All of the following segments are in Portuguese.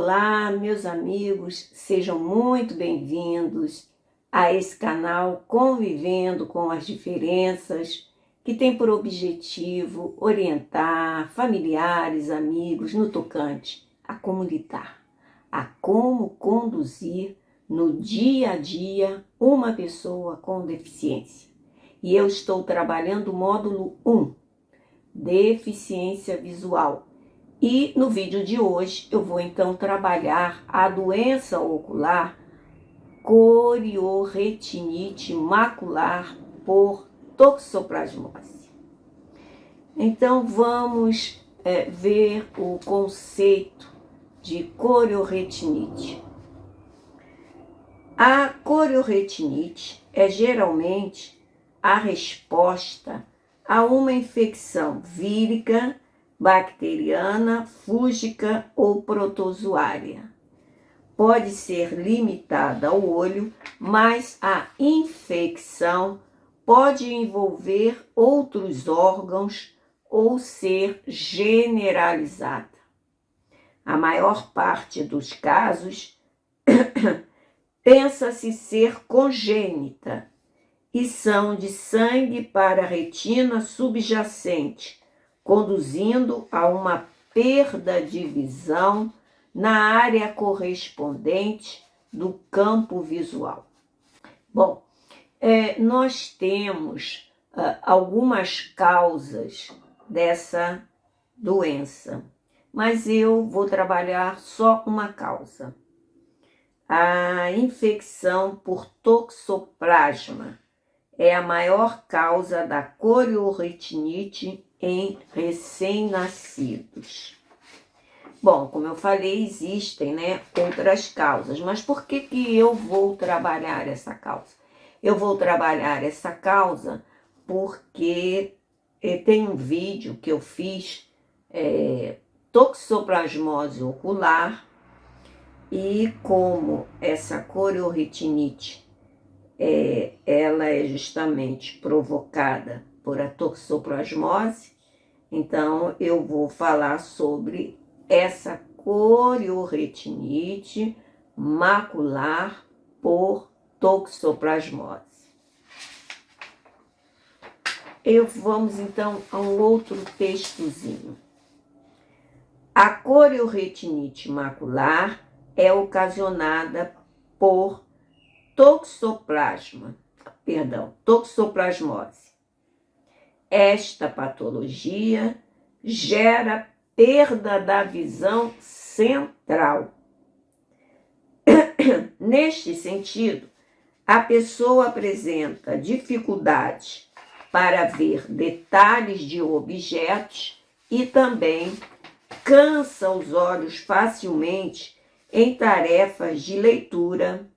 Olá, meus amigos, sejam muito bem-vindos a esse canal Convivendo com as Diferenças, que tem por objetivo orientar familiares, amigos no tocante a como lidar, a como conduzir no dia a dia uma pessoa com deficiência. E eu estou trabalhando o módulo 1, deficiência visual. E no vídeo de hoje eu vou então trabalhar a doença ocular corioretinite macular por toxoplasmose. Então vamos ver o conceito de corioretinite. A corioretinite é geralmente a resposta a uma infecção vírica, bacteriana, fúngica ou protozoária. Pode ser limitada ao olho, mas a infecção pode envolver outros órgãos ou ser generalizada. A maior parte dos casos pensa-se ser congênita e são de sangue para a retina subjacente, conduzindo a uma perda de visão na área correspondente do campo visual. Bom, nós temos algumas causas dessa doença, mas eu vou trabalhar só uma causa. A infecção por toxoplasma é a maior causa da corioretinite em recém-nascidos. Bom, como eu falei, existem outras causas, mas por que eu vou trabalhar essa causa? Eu vou trabalhar essa causa porque tem um vídeo que eu fiz, toxoplasmose ocular, e como essa corioretinite ela é justamente provocada por a toxoplasmose, então eu vou falar sobre essa corioretinite macular por toxoplasmose. Vamos então a um outro textozinho. A corioretinite macular é ocasionada por toxoplasmose. Esta patologia gera perda da visão central. Neste sentido, a pessoa apresenta dificuldade para ver detalhes de objetos e também cansa os olhos facilmente em tarefas de leitura,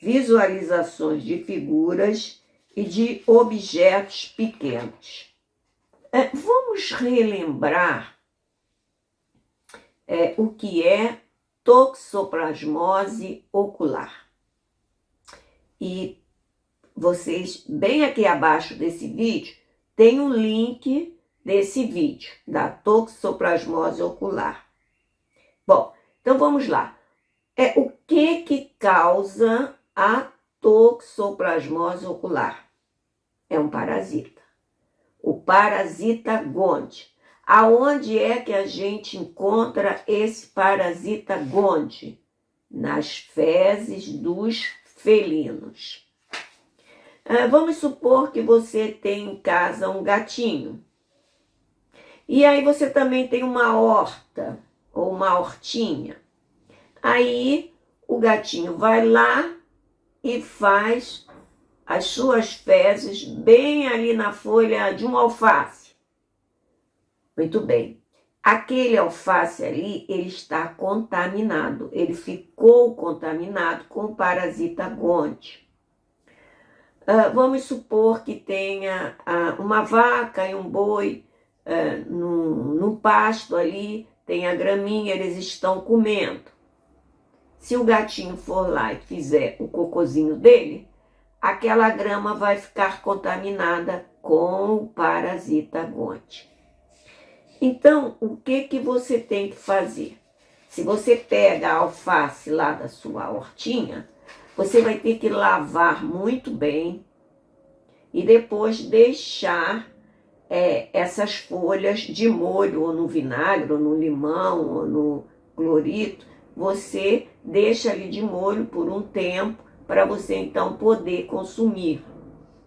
visualizações de figuras e de objetos pequenos. Vamos relembrar o que é toxoplasmose ocular. E vocês, bem aqui abaixo desse vídeo, tem um link desse vídeo, da toxoplasmose ocular. Bom, então vamos lá. O que causa a toxoplasmose ocular? É um parasita. O parasita Gondii. Aonde é que a gente encontra esse parasita Gondii? Nas fezes dos felinos. Vamos supor que você tem em casa um gatinho. E aí você também tem uma horta ou uma hortinha. Aí o gatinho vai lá e faz as suas fezes bem ali na folha de um alface. Muito bem. Aquele alface ali, ele está contaminado. Ele ficou contaminado com o parasita Gondii. Vamos supor que tenha uma vaca e um boi num pasto ali, tem a graminha, eles estão comendo. Se o gatinho for lá e fizer o cocôzinho dele, aquela grama vai ficar contaminada com o parasita Gondii. Então, o que você tem que fazer? Se você pega a alface lá da sua hortinha, você vai ter que lavar muito bem e depois deixar essas folhas de molho, ou no vinagre, ou no limão, ou no clorito, você deixa ali de molho por um tempo para você então poder consumir,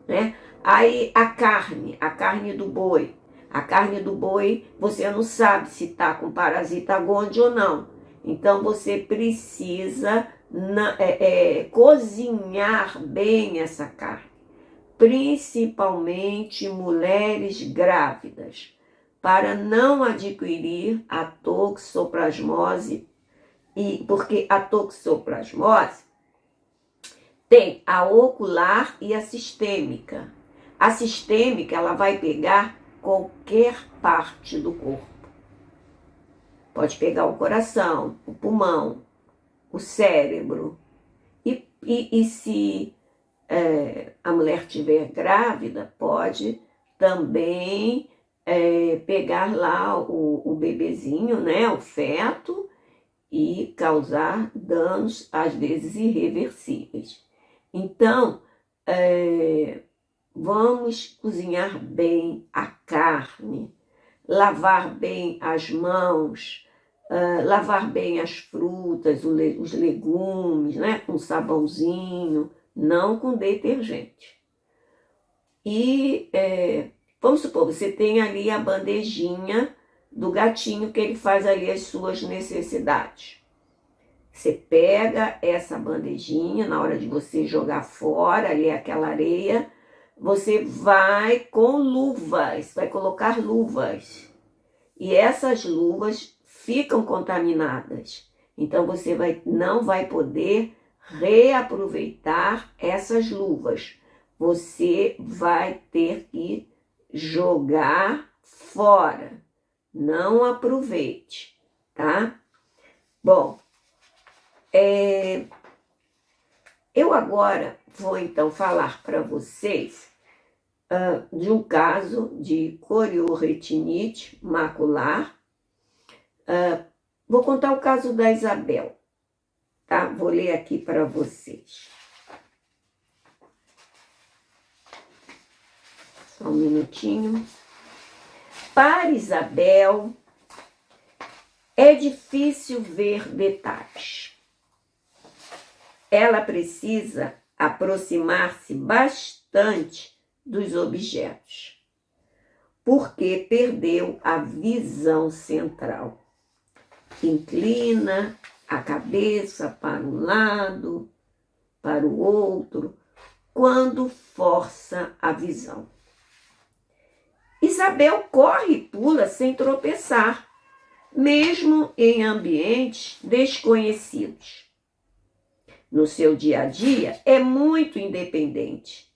né? Aí a carne do boi. A carne do boi, você não sabe se está com parasita gondii ou não. Então você precisa cozinhar bem essa carne, principalmente mulheres grávidas, para não adquirir a toxoplasmose, porque a toxoplasmose tem a ocular e a sistêmica. A sistêmica, ela vai pegar qualquer parte do corpo. Pode pegar o coração, o pulmão, o cérebro. E se a mulher estiver grávida, pode também pegar lá o bebezinho, né, o feto, e causar danos, às vezes, irreversíveis. Então, vamos cozinhar bem a carne, lavar bem as mãos, lavar bem as frutas, os legumes, né, com sabãozinho, não com detergente. E vamos supor, você tem ali a bandejinha do gatinho que ele faz ali as suas necessidades. Você pega essa bandejinha, na hora de você jogar fora ali aquela areia, você vai com luvas, vai colocar luvas. E essas luvas ficam contaminadas. Então você não vai poder reaproveitar essas luvas. Você vai ter que jogar fora. Não aproveite, tá? Bom, eu agora vou então falar para vocês de um caso de coriorretinite macular. Vou contar o caso da Isabel, tá? Vou ler aqui para vocês. Só um minutinho. Para Isabel, é difícil ver detalhes. Ela precisa aproximar-se bastante dos objetos, porque perdeu a visão central. Inclina a cabeça para um lado, para o outro, quando força a visão. Isabel corre e pula sem tropeçar, mesmo em ambientes desconhecidos. No seu dia a dia, é muito independente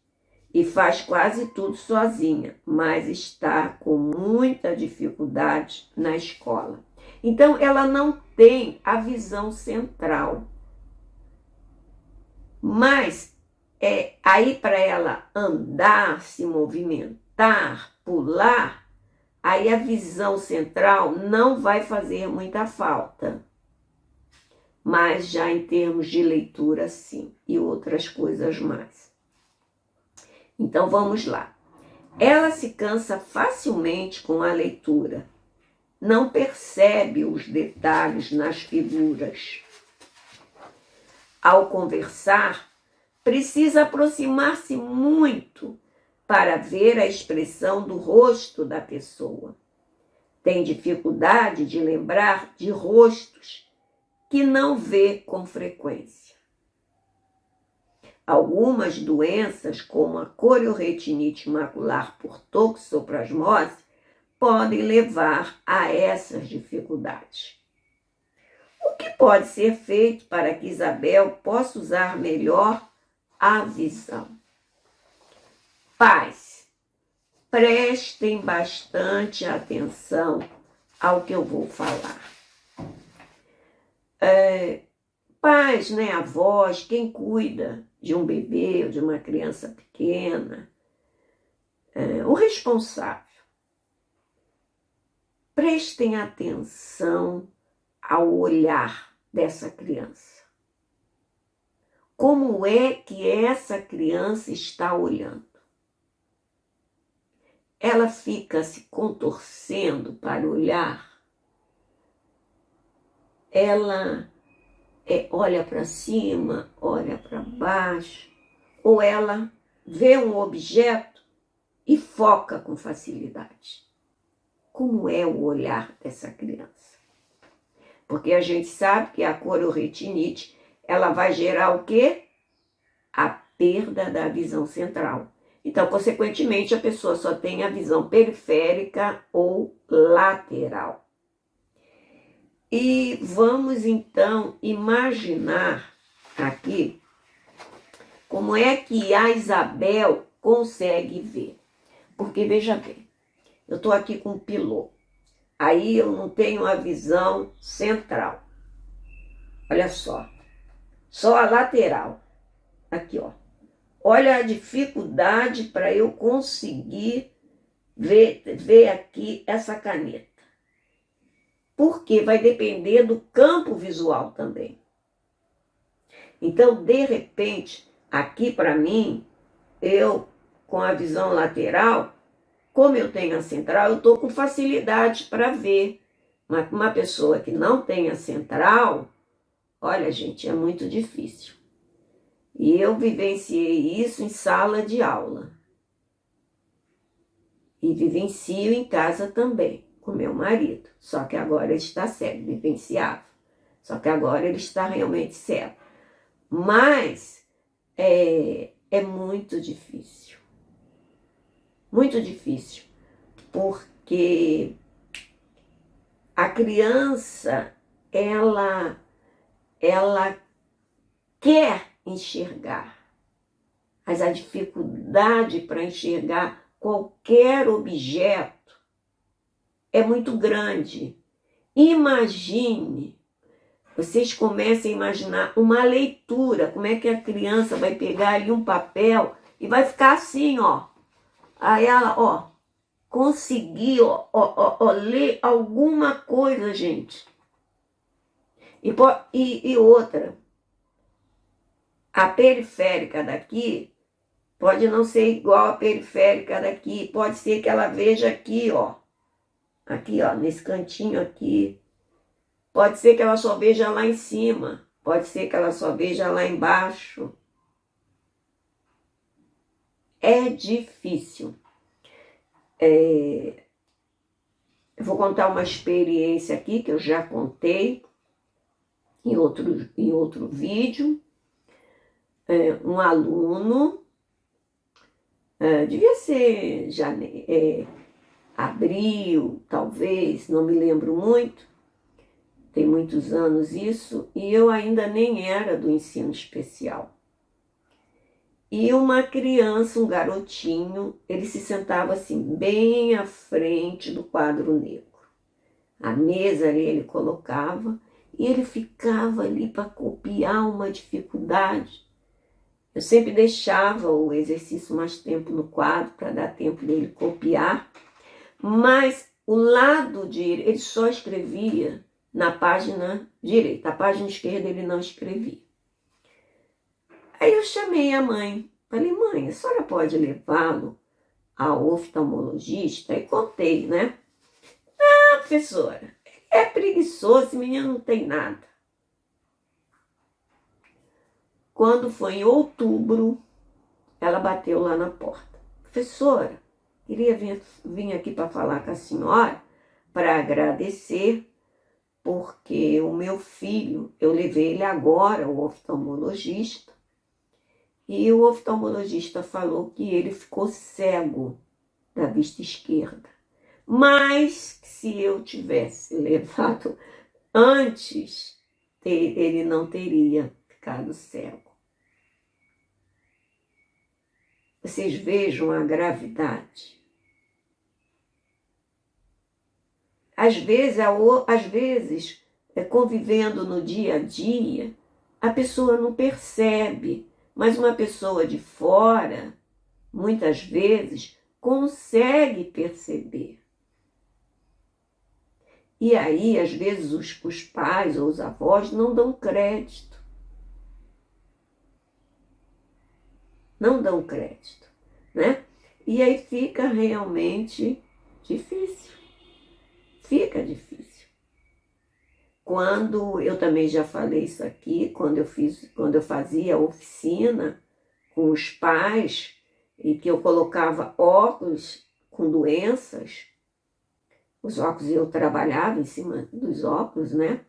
e faz quase tudo sozinha, mas está com muita dificuldade na escola. Então, ela não tem a visão central. Mas, aí para ela andar, se movimentar, pular, aí a visão central não vai fazer muita falta. Mas já em termos de leitura, sim, e outras coisas mais. Então, vamos lá. Ela se cansa facilmente com a leitura. Não percebe os detalhes nas figuras. Ao conversar, precisa aproximar-se muito para ver a expressão do rosto da pessoa. Tem dificuldade de lembrar de rostos que não vê com frequência. Algumas doenças, como a coriorretinite macular por toxoplasmose, podem levar a essas dificuldades. O que pode ser feito para que Isabel possa usar melhor a visão? Pais, prestem bastante atenção ao que eu vou falar. Pais, né, avós, quem cuida de um bebê ou de uma criança pequena, o responsável. Prestem atenção ao olhar dessa criança. Como é que essa criança está olhando? Ela fica se contorcendo para olhar? Ela olha para cima, olha para baixo? Ou ela vê um objeto e foca com facilidade? Como é o olhar dessa criança? Porque a gente sabe que a cororetinite, ela vai gerar o quê? A perda da visão central. Então, consequentemente, a pessoa só tem a visão periférica ou lateral. E vamos, então, imaginar aqui como é que a Isabel consegue ver. Porque, veja bem, eu estou aqui com o pilô. Aí eu não tenho a visão central. Olha só a lateral. Aqui, ó. Olha a dificuldade para eu conseguir ver aqui essa caneta. Porque vai depender do campo visual também. Então, de repente, aqui para mim, eu com a visão lateral, como eu tenho a central, eu estou com facilidade para ver. Mas uma pessoa que não tem a central, olha, gente, é muito difícil. E eu vivenciei isso em sala de aula. E vivencio em casa também, com meu marido. Só que agora ele está cego, vivenciava. Só que agora ele está realmente cego. Mas é muito difícil. Muito difícil. Porque a criança, ela quer enxergar, mas a dificuldade para enxergar qualquer objeto é muito grande. Imagine, vocês comecem a imaginar uma leitura, como é que a criança vai pegar ali um papel e vai ficar assim, ó. Aí ela, ó, conseguir, ler alguma coisa, gente. E outra, a periférica daqui pode não ser igual a periférica daqui. Pode ser que ela veja aqui, ó. Aqui, ó, nesse cantinho aqui. Pode ser que ela só veja lá em cima. Pode ser que ela só veja lá embaixo. É difícil. Eu vou contar uma experiência aqui que eu já contei em outro vídeo. Um aluno, devia ser abril, talvez, não me lembro muito, tem muitos anos isso, e eu ainda nem era do ensino especial. E uma criança, um garotinho, ele se sentava assim, bem à frente do quadro negro. A mesa ali ele colocava, e ele ficava ali para copiar uma dificuldade. Eu sempre deixava o exercício mais tempo no quadro, para dar tempo dele copiar, mas o lado direito, ele só escrevia na página direita, a página esquerda ele não escrevia. Aí eu chamei a mãe, falei, mãe, a senhora pode levá-lo ao oftalmologista? E contei, né? Ah, professora, é preguiçoso, esse menino não tem nada. Quando foi em outubro, ela bateu lá na porta. Professora, queria vir aqui para falar com a senhora, para agradecer, porque o meu filho, eu levei ele agora ao oftalmologista, e o oftalmologista falou que ele ficou cego da vista esquerda. Mas se eu tivesse levado antes, ele não teria ficado cego. Vocês vejam a gravidade. Às vezes, convivendo no dia a dia, a pessoa não percebe, mas uma pessoa de fora, muitas vezes, consegue perceber. E aí, às vezes, os pais ou os avós não dão crédito. Não dão crédito, né? E aí fica realmente difícil. Fica difícil. Quando eu também já falei isso aqui, quando eu fazia oficina com os pais e que eu colocava óculos com doenças, os óculos eu trabalhava em cima dos óculos, né?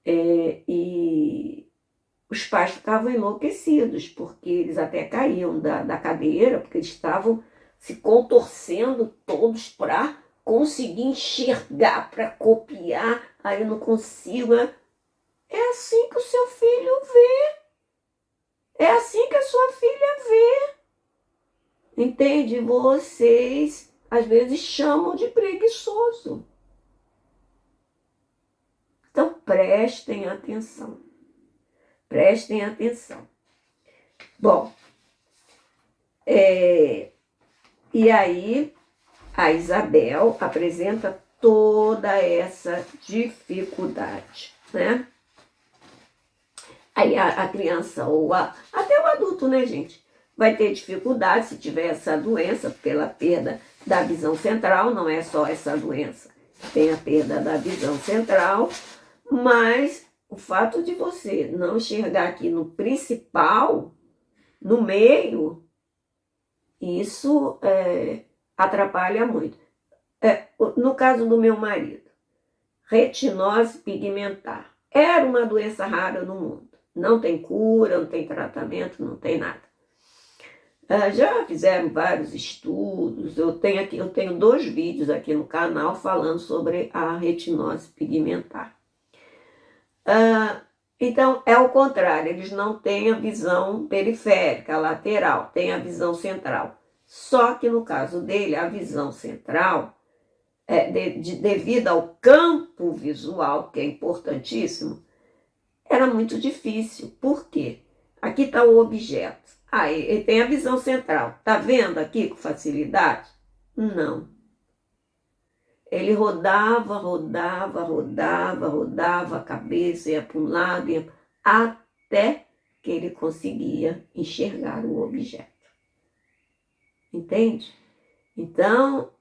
E os pais ficavam enlouquecidos, porque eles até caíam da cadeira, porque eles estavam se contorcendo todos para conseguir enxergar, para copiar. Aí eu não consigo. É assim que o seu filho vê. É assim que a sua filha vê. Entende? Vocês, às vezes, chamam de preguiçoso. Então, prestem atenção. Prestem atenção. Bom, e aí a Isabel apresenta toda essa dificuldade, né? Aí a criança ou até o adulto, né, gente? Vai ter dificuldade se tiver essa doença pela perda da visão central, não é só essa doença, tem a perda da visão central, mas o fato de você não enxergar aqui no principal, no meio, isso atrapalha muito. No caso do meu marido, retinose pigmentar. Era uma doença rara no mundo. Não tem cura, não tem tratamento, não tem nada. Já fizeram vários estudos. Eu tenho 2 vídeos aqui no canal falando sobre a retinose pigmentar. Então, é o contrário, eles não têm a visão periférica, lateral, têm a visão central. Só que no caso dele, a visão central, devido ao campo visual, que é importantíssimo, era muito difícil. Por quê? Aqui está o objeto. Ele tem a visão central. Está vendo aqui com facilidade? Não. Ele rodava a cabeça, ia para um lado, até que ele conseguia enxergar o objeto. Entende? Então,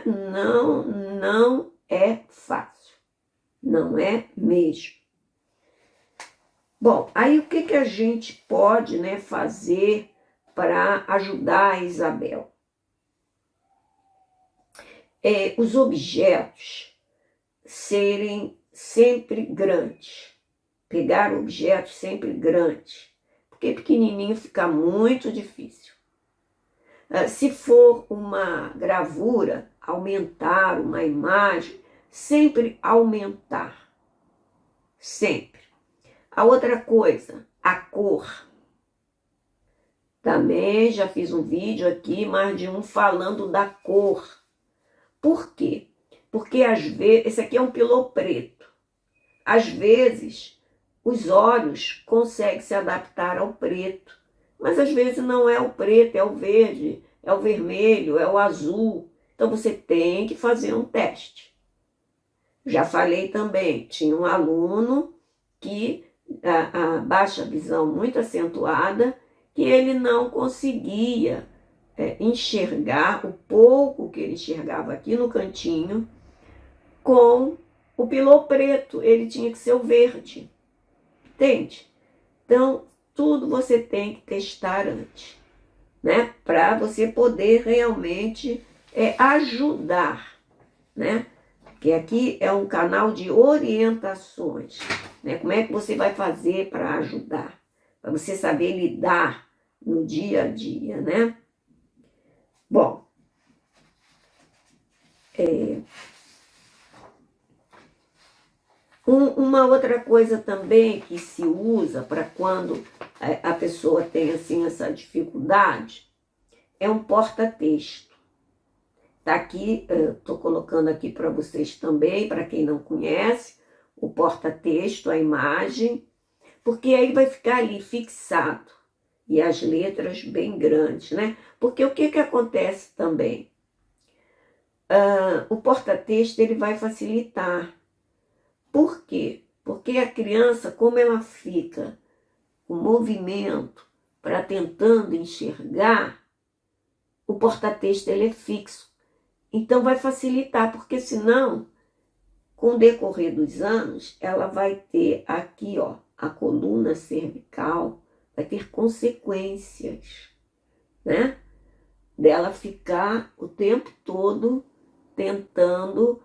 não é fácil. Não é mesmo. Bom, aí o que a gente pode, né, fazer para ajudar a Isabel? Os objetos serem sempre grandes. Pegar objetos sempre grandes. Porque pequenininho fica muito difícil. Se for uma gravura, aumentar uma imagem, sempre aumentar. Sempre. A outra coisa, a cor. Também já fiz um vídeo aqui, mais de um, falando da cor. Por quê? Porque às vezes, esse aqui é um pilô preto. Às vezes, os olhos conseguem se adaptar ao preto. Mas às vezes não é o preto, é o verde, é o vermelho, é o azul. Então você tem que fazer um teste. Já falei também, tinha um aluno que a baixa visão muito acentuada, que ele não conseguia enxergar o pouco que ele enxergava aqui no cantinho com o pilô preto, ele tinha que ser o verde. Entende? Então, tudo você tem que testar antes, né? Para você poder realmente ajudar, né? Porque aqui é um canal de orientações, né? Como é que você vai fazer para ajudar? Para você saber lidar no dia a dia, né? Bom, uma outra coisa também que se usa para quando a pessoa tem assim, essa dificuldade é um porta-texto. Tá aqui, estou colocando aqui para vocês também, para quem não conhece, o porta-texto, a imagem, porque aí vai ficar ali fixado. E as letras bem grandes, né? Porque o que acontece também? o porta-texto ele vai facilitar. Por quê? Porque a criança, como ela fica com movimento para tentando enxergar, o porta-texto ele é fixo. Então vai facilitar, porque senão, com o decorrer dos anos, ela vai ter aqui, ó, a coluna cervical, vai ter consequências, né? Dela ficar o tempo todo tentando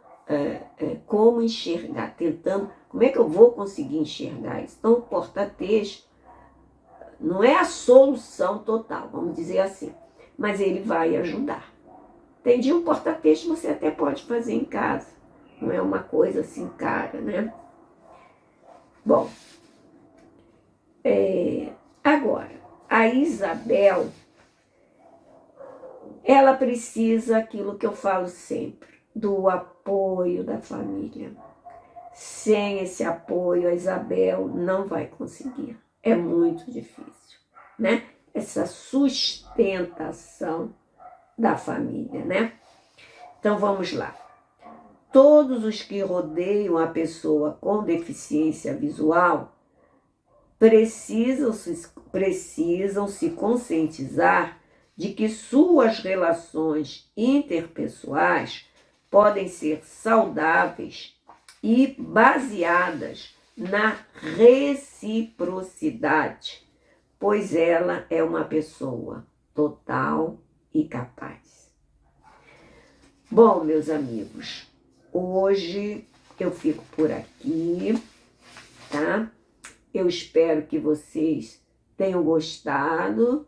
como enxergar, tentando, como é que eu vou conseguir enxergar isso? Então, o porta-texto não é a solução total, vamos dizer assim, mas ele vai ajudar. Entendi? Um porta-texto você até pode fazer em casa, não é uma coisa assim cara, né? Bom, agora, a Isabel, ela precisa, aquilo que eu falo sempre, do apoio da família. Sem esse apoio, a Isabel não vai conseguir. É muito difícil, né? Essa sustentação da família, né? Então, vamos lá. Todos os que rodeiam a pessoa com deficiência visual precisam se conscientizar de que suas relações interpessoais podem ser saudáveis e baseadas na reciprocidade, pois ela é uma pessoa total e capaz. Bom, meus amigos, hoje eu fico por aqui, tá? Eu espero que vocês tenham gostado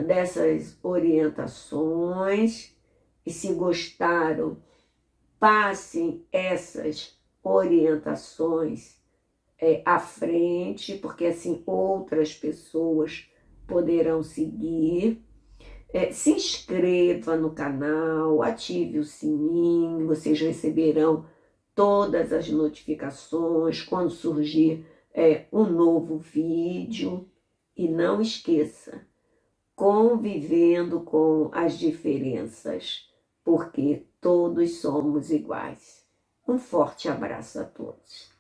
dessas orientações e, se gostaram, passem essas orientações à frente, porque assim outras pessoas poderão seguir. Se inscreva no canal, ative o sininho, vocês receberão todas as notificações quando surgir um novo vídeo. E não esqueça, convivendo com as diferenças, porque todos somos iguais. Um forte abraço a todos.